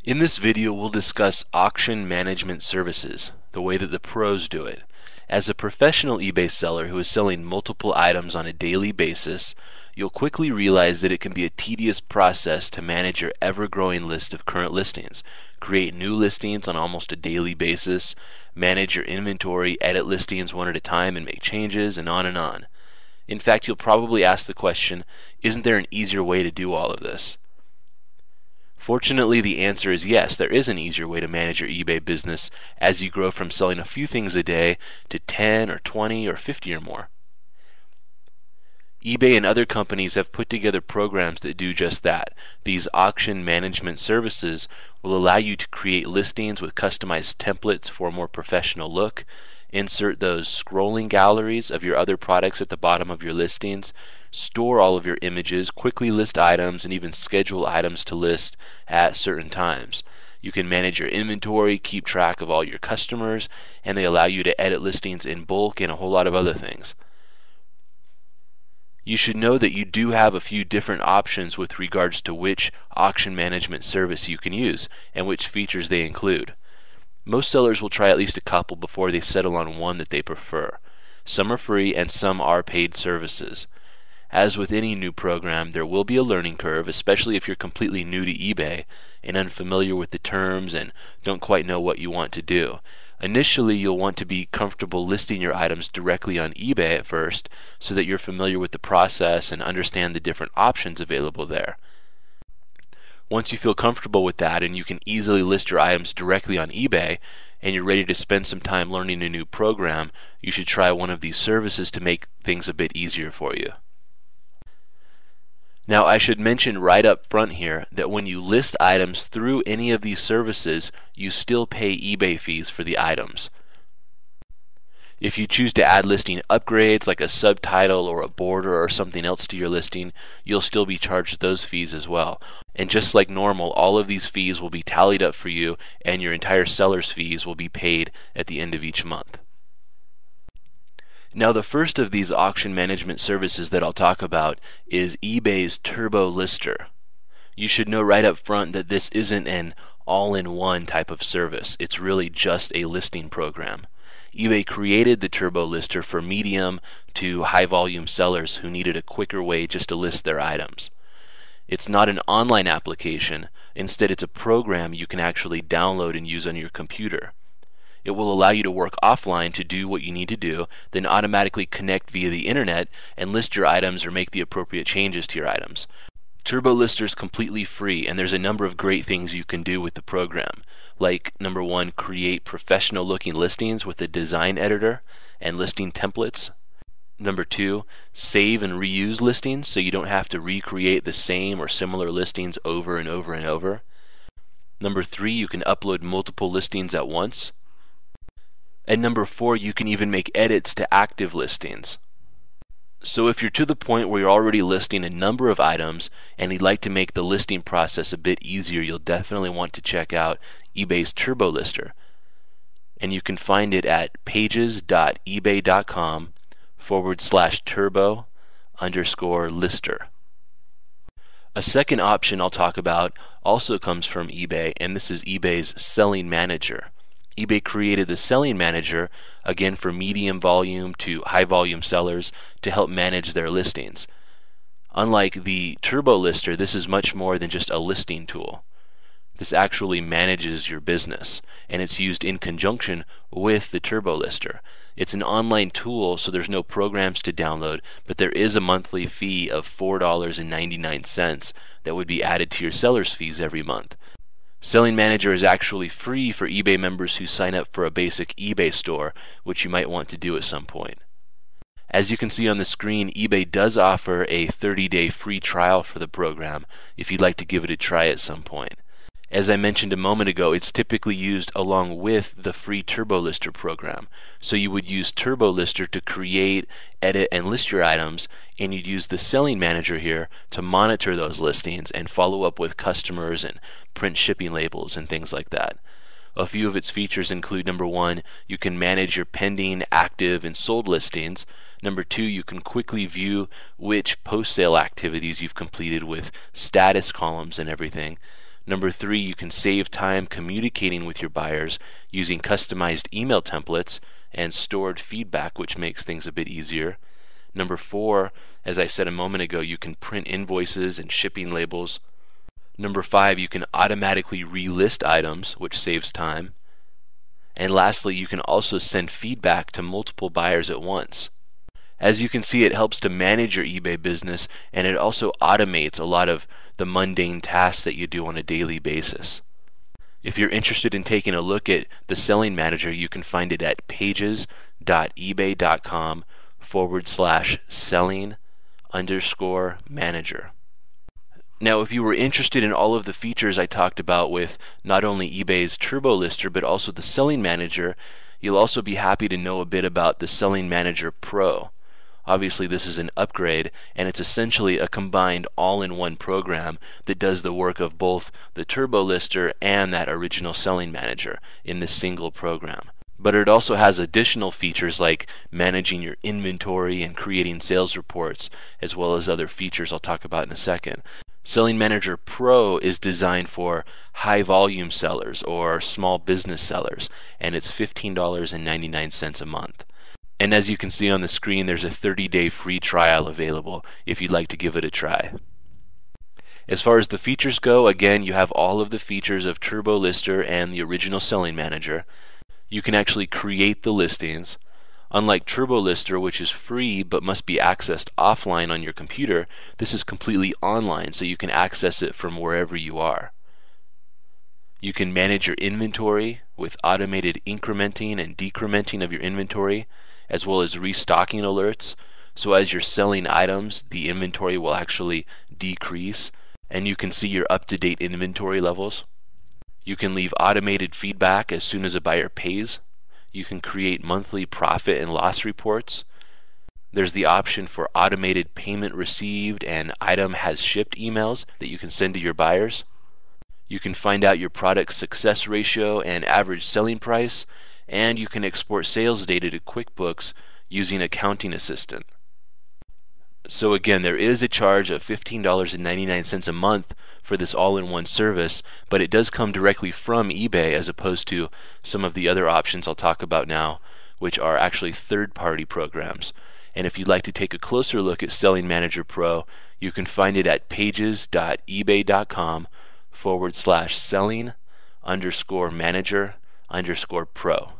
In this video, we'll discuss auction management services, the way that the pros do it. As a professional eBay seller who is selling multiple items on a daily basis, you'll quickly realize that it can be a tedious process to manage your ever-growing list of current listings, create new listings on almost a daily basis, manage your inventory, edit listings one at a time and make changes, and on and on. In fact, you'll probably ask the question, isn't there an easier way to do all of this? Fortunately, the answer is yes, there is an easier way to manage your eBay business as you grow from selling a few things a day to 10 or 20 or 50 or more. eBay and other companies have put together programs that do just that. These auction management services will allow you to create listings with customized templates for a more professional look, insert those scrolling galleries of your other products at the bottom of your listings, store all of your images, quickly list items, and even schedule items to list at certain times. You can manage your inventory, keep track of all your customers, and they allow you to edit listings in bulk and a whole lot of other things. You should know that you do have a few different options with regards to which auction management service you can use and which features they include. Most sellers will try at least a couple before they settle on one that they prefer. Some are free and some are paid services. As with any new program, there will be a learning curve, especially if you're completely new to eBay and unfamiliar with the terms and don't quite know what you want to do. Initially, you'll want to be comfortable listing your items directly on eBay at first so that you're familiar with the process and understand the different options available there. Once you feel comfortable with that and you can easily list your items directly on eBay and you're ready to spend some time learning a new program, you should try one of these services to make things a bit easier for you. Now, I should mention right up front here that when you list items through any of these services, you still pay eBay fees for the items. If you choose to add listing upgrades like a subtitle or a border or something else to your listing, you'll still be charged those fees as well. And just like normal, all of these fees will be tallied up for you and your entire seller's fees will be paid at the end of each month. Now, the first of these auction management services that I'll talk about is eBay's Turbo Lister. You should know right up front that this isn't an all-in-one type of service. It's really just a listing program. eBay created the Turbo Lister for medium to high-volume sellers who needed a quicker way just to list their items. It's not an online application. Instead, it's a program you can actually download and use on your computer. It will allow you to work offline to do what you need to do, then automatically connect via the internet and list your items or make the appropriate changes to your items. Turbo Lister is completely free, and there's a number of great things you can do with the program, like number 1, create professional looking listings with a design editor and listing templates. Number 2, save and reuse listings so you don't have to recreate the same or similar listings over and over and over. Number 3, you can upload multiple listings at once. And number 4, you can even make edits to active listings. So if you're to the point where you're already listing a number of items and you'd like to make the listing process a bit easier, you'll definitely want to check out eBay's Turbo Lister. And you can find it at pages.ebay.com/turbo_lister. A second option I'll talk about also comes from eBay, and this is eBay's Selling Manager. eBay created the Selling Manager, again for medium volume to high volume sellers, to help manage their listings. Unlike the Turbo Lister, this is much more than just a listing tool. This actually manages your business, and it's used in conjunction with the Turbo Lister. It's an online tool, so there's no programs to download, but there is a monthly fee of $4.99 that would be added to your seller's fees every month. Selling Manager is actually free for eBay members who sign up for a basic eBay store, which you might want to do at some point. As you can see on the screen, eBay does offer a 30-day free trial for the program if you'd like to give it a try at some point. As I mentioned a moment ago, it's typically used along with the free Turbo Lister program. So you would use Turbo Lister to create, edit, and list your items, and you'd use the Selling Manager here to monitor those listings and follow up with customers and print shipping labels and things like that. A few of its features include, number 1, you can manage your pending, active, and sold listings. Number 2, you can quickly view which post-sale activities you've completed with status columns and everything. Number 3, you can save time communicating with your buyers using customized email templates and stored feedback, which makes things a bit easier. Number 4, as I said a moment ago, you can print invoices and shipping labels. Number 5, you can automatically relist items, which saves time. And lastly, you can also send feedback to multiple buyers at once. As you can see, it helps to manage your eBay business, and it also automates a lot of the mundane tasks that you do on a daily basis. If you're interested in taking a look at the Selling Manager, you can find it at pages.ebay.com/selling_manager. Now, if you were interested in all of the features I talked about with not only eBay's Turbo Lister, but also the Selling Manager, you'll also be happy to know a bit about the Selling Manager Pro. Obviously, this is an upgrade, and it's essentially a combined all-in-one program that does the work of both the Turbo Lister and that original Selling Manager in this single program. But it also has additional features like managing your inventory and creating sales reports, as well as other features I'll talk about in a second. Selling Manager Pro is designed for high-volume sellers or small business sellers, and it's $15.99 a month. And as you can see on the screen, there's a 30-day free trial available if you'd like to give it a try. As far as the features go, again, you have all of the features of Turbo Lister and the original Selling Manager. You can actually create the listings. Unlike Turbo Lister, which is free but must be accessed offline on your computer, this is completely online, so you can access it from wherever you are. You can manage your inventory with automated incrementing and decrementing of your inventory, as well as restocking alerts. So as you're selling items, the inventory will actually decrease, and you can see your up-to-date inventory levels. You can leave automated feedback as soon as a buyer pays. You can create monthly profit and loss reports. There's the option for automated payment received and item has shipped emails that you can send to your buyers. You can find out your product's success ratio and average selling price, and you can export sales data to QuickBooks using Accounting Assistant. So again, there is a charge of $15.99 a month for this all-in-one service, but it does come directly from eBay as opposed to some of the other options I'll talk about now, which are actually third-party programs. And if you'd like to take a closer look at Selling Manager Pro, you can find it at pages.ebay.com/selling_manager_pro.